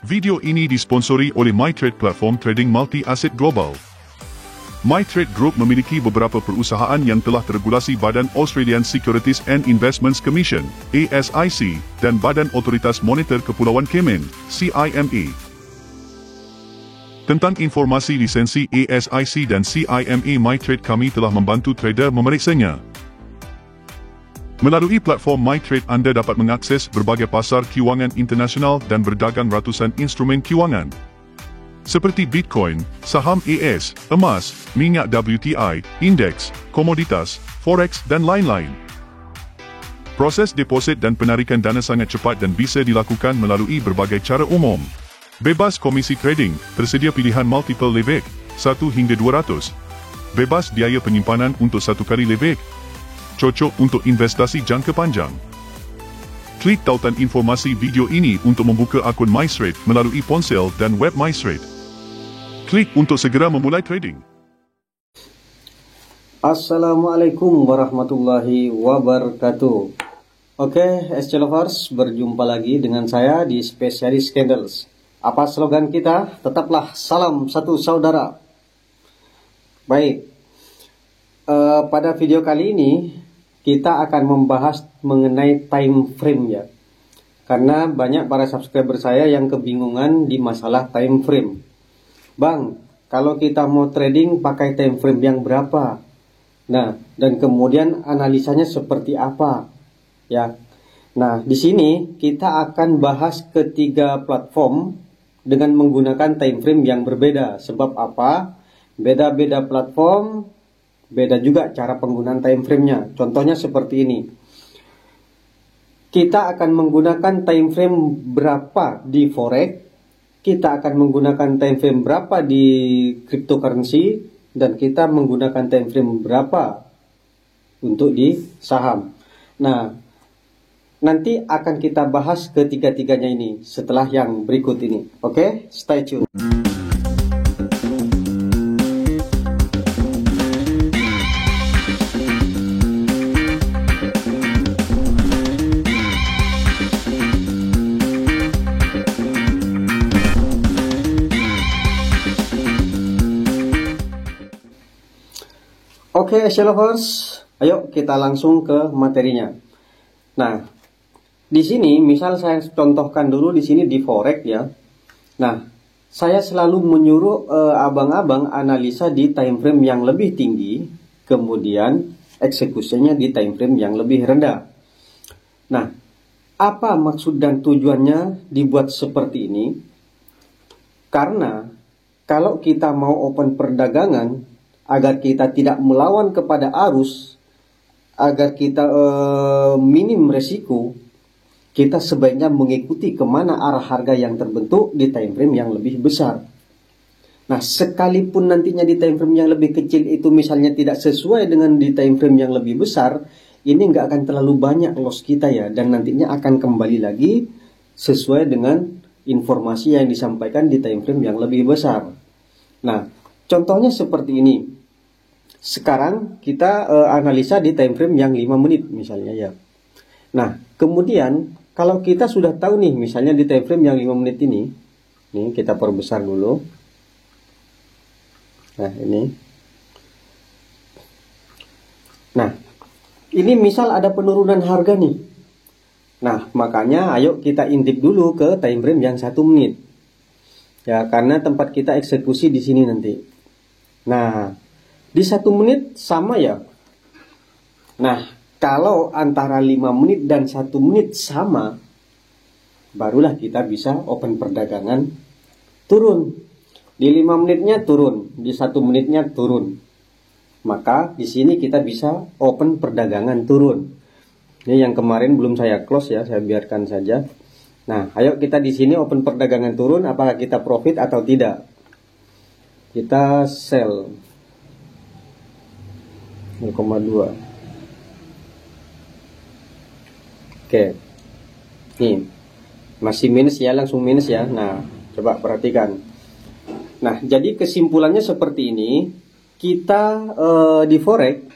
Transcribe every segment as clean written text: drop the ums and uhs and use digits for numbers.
Video ini disponsori oleh MyTrade, platform trading multi-aset global. MyTrade Group memiliki beberapa perusahaan yang telah teregulasi Badan Australian Securities and Investments Commission (ASIC) dan Badan Otoritas Monitor Kepulauan Cayman (CIMA). Tentang informasi lisensi ASIC dan CIMA, MyTrade kami telah membantu trader memeriksanya. Melalui platform MyTrade, anda dapat mengakses berbagai pasar kewangan internasional dan berdagang ratusan instrumen kewangan seperti Bitcoin, saham AS, emas, minyak WTI, indeks, komoditas, forex dan lain-lain. Proses deposit dan penarikan dana sangat cepat dan bisa dilakukan melalui berbagai cara umum. Bebas komisi trading, tersedia pilihan multiple leverage, 1 hingga 200. Bebas biaya penyimpanan untuk 1 kali leverage. Cocok untuk investasi jangka panjang. Klik tautan informasi video ini untuk membuka akun MyTrade melalui ponsel dan web MyTrade. Klik untuk segera memulai trading. Assalamualaikum warahmatullahi wabarakatuh. Oke, SC Lovers, berjumpa lagi dengan saya di Spesialis Candles. Apa slogan kita? Tetaplah salam satu saudara. Baik, pada video kali ini kita akan membahas mengenai time frame ya. Karena banyak para subscriber saya yang kebingungan di masalah time frame. Bang, kalau kita mau trading pakai time frame yang berapa? Nah, dan kemudian analisanya seperti apa? Ya. Nah, di sini kita akan bahas ketiga platform dengan menggunakan time frame yang berbeda. Sebab apa? Beda-beda platform, beda juga cara penggunaan time frame-nya. Contohnya seperti ini. Kita akan menggunakan time frame berapa di forex, kita akan menggunakan time frame berapa di cryptocurrency, dan kita menggunakan time frame berapa untuk di saham. Nah, nanti akan kita bahas ketiga-tiganya ini setelah yang berikut ini. Oke, stay tune. Oke, SC Lovers, ayo kita langsung ke materinya. Nah, di sini misal saya contohkan dulu di sini di forex ya. Nah, saya selalu menyuruh abang-abang analisa di time frame yang lebih tinggi, kemudian eksekusinya di time frame yang lebih rendah. Nah, apa maksud dan tujuannya dibuat seperti ini? Karena kalau kita mau open perdagangan, agar kita tidak melawan kepada arus, agar kita minim resiko, kita sebaiknya mengikuti kemana arah harga yang terbentuk di time frame yang lebih besar. Nah, sekalipun nantinya di time frame yang lebih kecil itu misalnya tidak sesuai dengan di time frame yang lebih besar, ini nggak akan terlalu banyak loss kita ya, dan nantinya akan kembali lagi sesuai dengan informasi yang disampaikan di time frame yang lebih besar. Nah, contohnya seperti ini. Sekarang kita analisa di time frame yang 5 menit misalnya ya. Nah, kemudian kalau kita sudah tahu nih misalnya di time frame yang 5 menit ini, nih kita perbesar dulu. Nah, ini. Nah, ini misal ada penurunan harga nih. Nah, makanya ayo kita intip dulu ke time frame yang 1 menit. Ya, karena tempat kita eksekusi di sini nanti. Nah, di 1 menit sama ya. Nah, kalau antara 5 menit dan 1 menit sama, barulah kita bisa open perdagangan turun. Di 5 menitnya turun, di 1 menitnya turun. Maka di sini kita bisa open perdagangan turun. Ini yang kemarin belum saya close ya, saya biarkan saja. Nah, ayo kita di sini open perdagangan turun, apakah kita profit atau tidak? Kita sell 0,2. Oke. Nih. Masih minus ya, langsung minus ya. Nah, coba perhatikan. Nah, jadi kesimpulannya seperti ini. Kita di forex,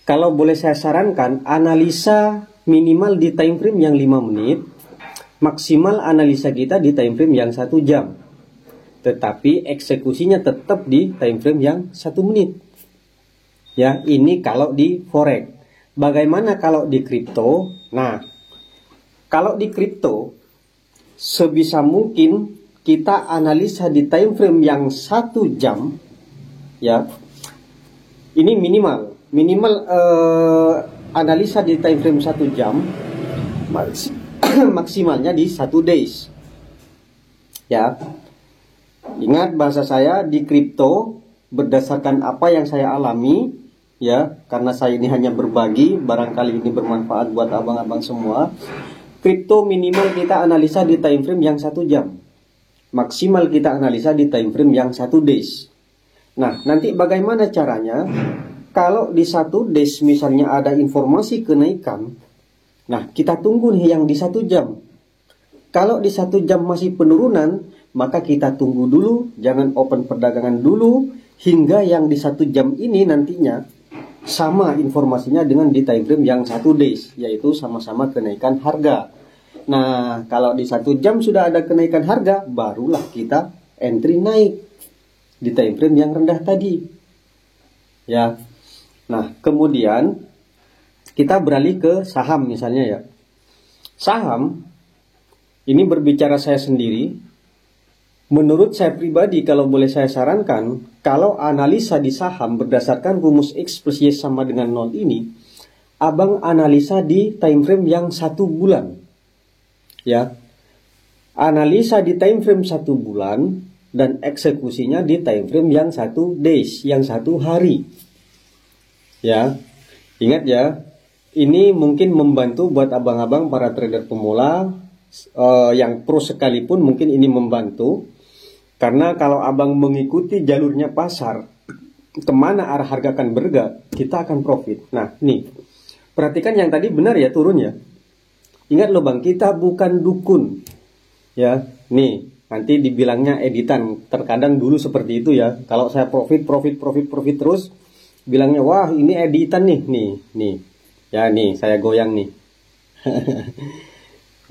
kalau boleh saya sarankan, analisa minimal di time frame yang 5 menit, maksimal analisa kita di time frame yang 1 jam. Tetapi eksekusinya tetap di time frame yang 1 menit. Ya, ini kalau di forex. Bagaimana kalau di kripto? Nah, kalau di kripto sebisa mungkin kita analisa di time frame yang 1 jam, ya. Ini minimal analisa di time frame 1 jam, maksimalnya di 1 days. Ya. Ingat bahasa saya di kripto berdasarkan apa yang saya alami, ya, karena saya ini hanya berbagi, barangkali ini bermanfaat buat abang-abang semua. Kripto minimal kita analisa di time frame yang 1 jam. Maksimal kita analisa di time frame yang 1 days. Nah, nanti bagaimana caranya? Kalau di 1 days misalnya ada informasi kenaikan, nah kita tunggu nih yang di 1 jam. Kalau di 1 jam masih penurunan, maka kita tunggu dulu, jangan open perdagangan dulu, hingga yang di 1 jam ini nantinya sama informasinya dengan di time frame yang 1 days, yaitu sama-sama kenaikan harga. Nah, kalau di 1 jam sudah ada kenaikan harga, barulah kita entry naik di time frame yang rendah tadi. Ya. Nah, kemudian kita beralih ke saham misalnya ya. Saham ini berbicara saya sendiri. Menurut saya pribadi, kalau boleh saya sarankan, kalau analisa di saham berdasarkan rumus X plus Y sama dengan 0 ini, abang analisa di time frame yang 1 bulan. Ya. Analisa di time frame 1 bulan dan eksekusinya di time frame yang 1 days, yang 1 hari. Ya. Ingat ya, ini mungkin membantu buat abang-abang para trader pemula, yang pro sekalipun mungkin ini membantu. Karena kalau abang mengikuti jalurnya pasar, kemana arah harga akan bergerak, kita akan profit. Nah, nih, perhatikan yang tadi benar ya, turun ya. Ingat loh bang, kita bukan dukun. Ya, nih, nanti dibilangnya editan. Terkadang dulu seperti itu ya. Kalau saya profit terus, bilangnya, wah ini editan nih. Ya nih, saya goyang nih.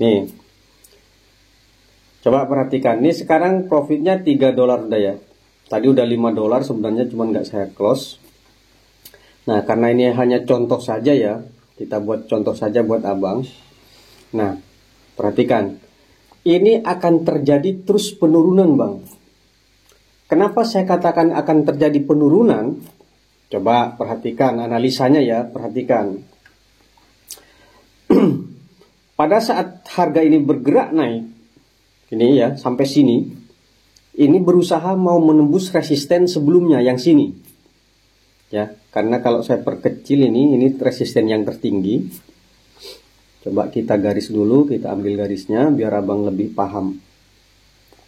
Nih. Coba perhatikan, ini sekarang profitnya $3 udah ya. Tadi udah $5 sebenarnya, cuman nggak saya close. Nah, karena ini hanya contoh saja ya, kita buat contoh saja buat abang. Nah, perhatikan, ini akan terjadi terus penurunan bang. Kenapa saya katakan akan terjadi penurunan? Coba perhatikan analisanya ya, perhatikan. Pada saat harga ini bergerak naik, ini ya, sampai sini, ini berusaha mau menembus resisten sebelumnya yang sini. Ya, karena kalau saya perkecil ini resisten yang tertinggi. Coba kita garis dulu, kita ambil garisnya biar abang lebih paham.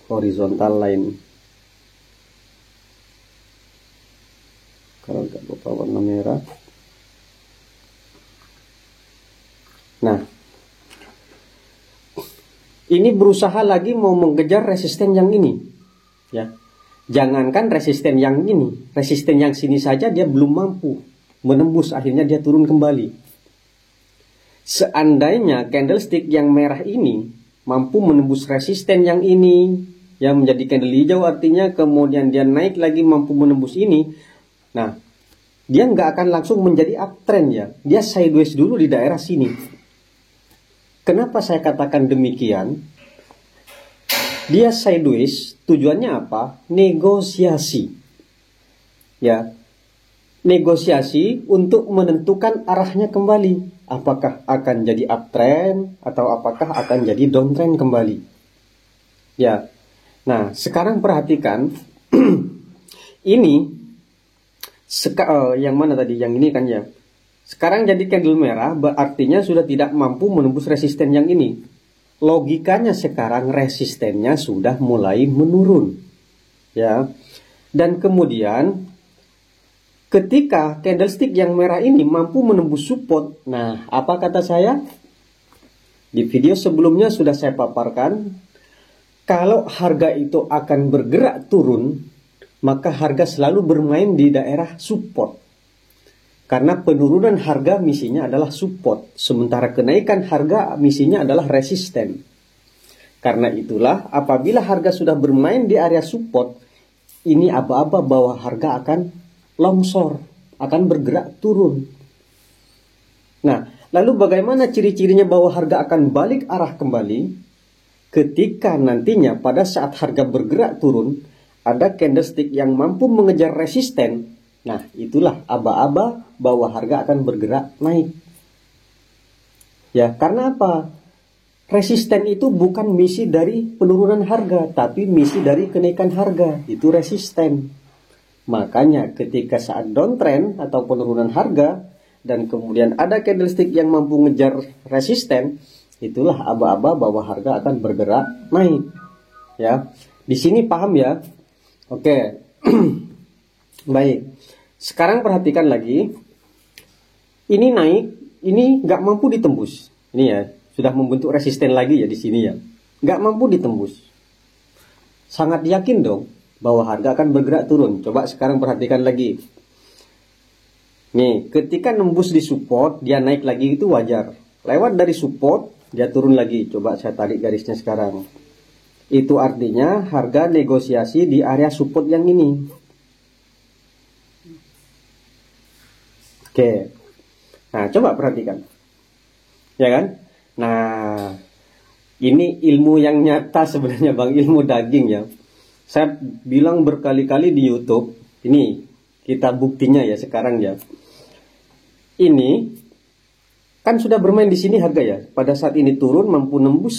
Horizontal line. Kalau nggak lupa warna merah. Nah, ini berusaha lagi mau mengejar resisten yang ini, ya. Jangankan resisten yang ini, resisten yang sini saja dia belum mampu menembus, akhirnya dia turun kembali. Seandainya candlestick yang merah ini mampu menembus resisten yang ini, yang menjadi candle hijau artinya, kemudian dia naik lagi mampu menembus ini, nah, dia nggak akan langsung menjadi uptrend ya, dia sideways dulu di daerah sini. Kenapa saya katakan demikian? Dia sideways, tujuannya apa? Negosiasi. Ya. Negosiasi untuk menentukan arahnya kembali. Apakah akan jadi uptrend atau apakah akan jadi downtrend kembali. Ya. Nah, sekarang perhatikan ini yang mana tadi? Yang ini kan ya. Sekarang jadi candle merah, artinya sudah tidak mampu menembus resisten yang ini. Logikanya sekarang resistennya sudah mulai menurun. Ya. Dan kemudian ketika candlestick yang merah ini mampu menembus support, nah, apa kata saya? Di video sebelumnya sudah saya paparkan, kalau harga itu akan bergerak turun, maka harga selalu bermain di daerah support. Karena penurunan harga misinya adalah support, sementara kenaikan harga misinya adalah resisten. Karena itulah apabila harga sudah bermain di area support, ini aba-aba bahwa harga akan longsor, akan bergerak turun. Nah, lalu bagaimana ciri-cirinya bahwa harga akan balik arah kembali? Ketika nantinya pada saat harga bergerak turun, ada candlestick yang mampu mengejar resisten. Nah, itulah aba-aba bahwa harga akan bergerak naik. Ya, karena apa? Resisten itu bukan misi dari penurunan harga, tapi misi dari kenaikan harga. Itu resisten. Makanya ketika saat downtrend atau penurunan harga, dan kemudian ada candlestick yang mampu ngejar resisten, itulah aba-aba bahwa harga akan bergerak naik. Ya, di sini paham ya? Oke. Baik. Sekarang perhatikan lagi. Ini naik, ini nggak mampu ditembus. Ini ya, sudah membentuk resisten lagi ya di sini ya. Nggak mampu ditembus. Sangat yakin dong bahwa harga akan bergerak turun. Coba sekarang perhatikan lagi. Nih, ketika nembus di support, dia naik lagi itu wajar. Lewat dari support, dia turun lagi. Coba saya tarik garisnya sekarang. Itu artinya harga negosiasi di area support yang ini. Oke. Nah, coba perhatikan. Ya kan? Nah, ini ilmu yang nyata sebenarnya Bang, ilmu daging ya. Saya bilang berkali-kali di YouTube, ini kita buktinya ya sekarang ya. Ini kan sudah bermain di sini harga ya. Pada saat ini turun mampu nembus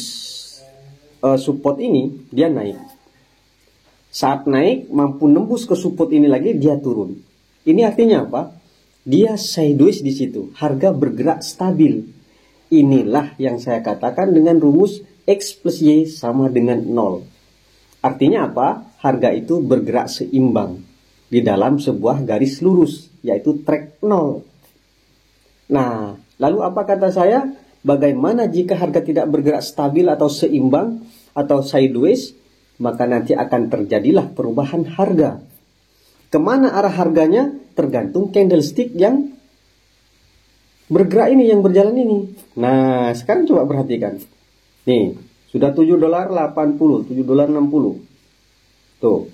support ini, dia naik. Saat naik mampu nembus ke support ini lagi, dia turun. Ini artinya apa? Dia sideways di situ. Harga bergerak stabil. Inilah yang saya katakan dengan rumus X plus Y sama dengan 0. Artinya apa? Harga itu bergerak seimbang di dalam sebuah garis lurus, yaitu track 0. Nah, lalu apa kata saya? Bagaimana jika harga tidak bergerak stabil atau seimbang atau sideways? Maka nanti akan terjadilah perubahan harga. Kemana arah harganya? Tergantung candlestick yang bergerak ini, yang berjalan ini. Nah, sekarang coba perhatikan. Nih, sudah $7.80, $7.60. Tuh.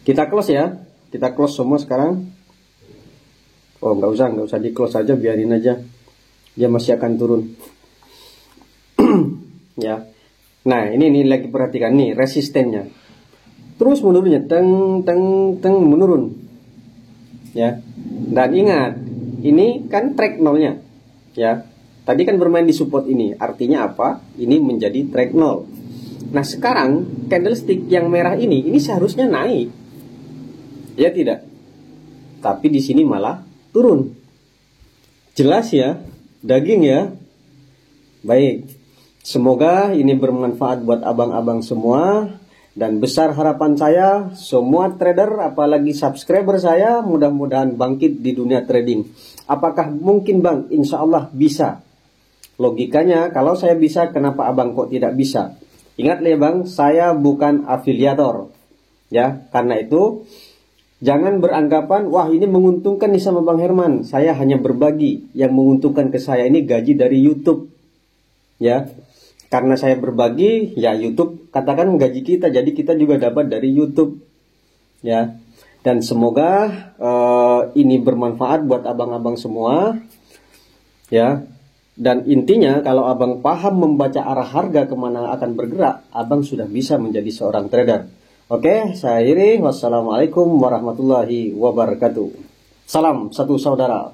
Kita close ya. Kita close semua sekarang. Oh, nggak usah di close aja, biarin aja. Dia masih akan turun. Ya. Nah, ini lagi perhatikan nih resistennya. Terus menurunnya, teng menurun. Ya. Dan ingat, ini kan track nolnya, ya. Tadi kan bermain di support ini, artinya apa? Ini menjadi track 0. Nah sekarang candlestick yang merah ini seharusnya naik, ya tidak? Tapi di sini malah turun. Jelas ya, daging ya. Baik, semoga ini bermanfaat buat abang-abang semua. Dan besar harapan saya, semua trader, apalagi subscriber saya, mudah-mudahan bangkit di dunia trading. Apakah mungkin Bang? Insya Allah bisa. Logikanya, kalau saya bisa, kenapa abang kok tidak bisa? Ingat ya Bang, saya bukan afiliator. Ya, karena itu, jangan beranggapan, wah ini menguntungkan nih sama Bang Herman. Saya hanya berbagi. Yang menguntungkan ke saya ini gaji dari YouTube. Ya. Karena saya berbagi, ya YouTube katakan gaji kita, jadi kita juga dapat dari YouTube, ya. Dan semoga ini bermanfaat buat abang-abang semua, ya. Dan intinya kalau abang paham membaca arah harga kemana akan bergerak, abang sudah bisa menjadi seorang trader. Oke, saya akhiri. Wassalamualaikum warahmatullahi wabarakatuh. Salam satu saudara.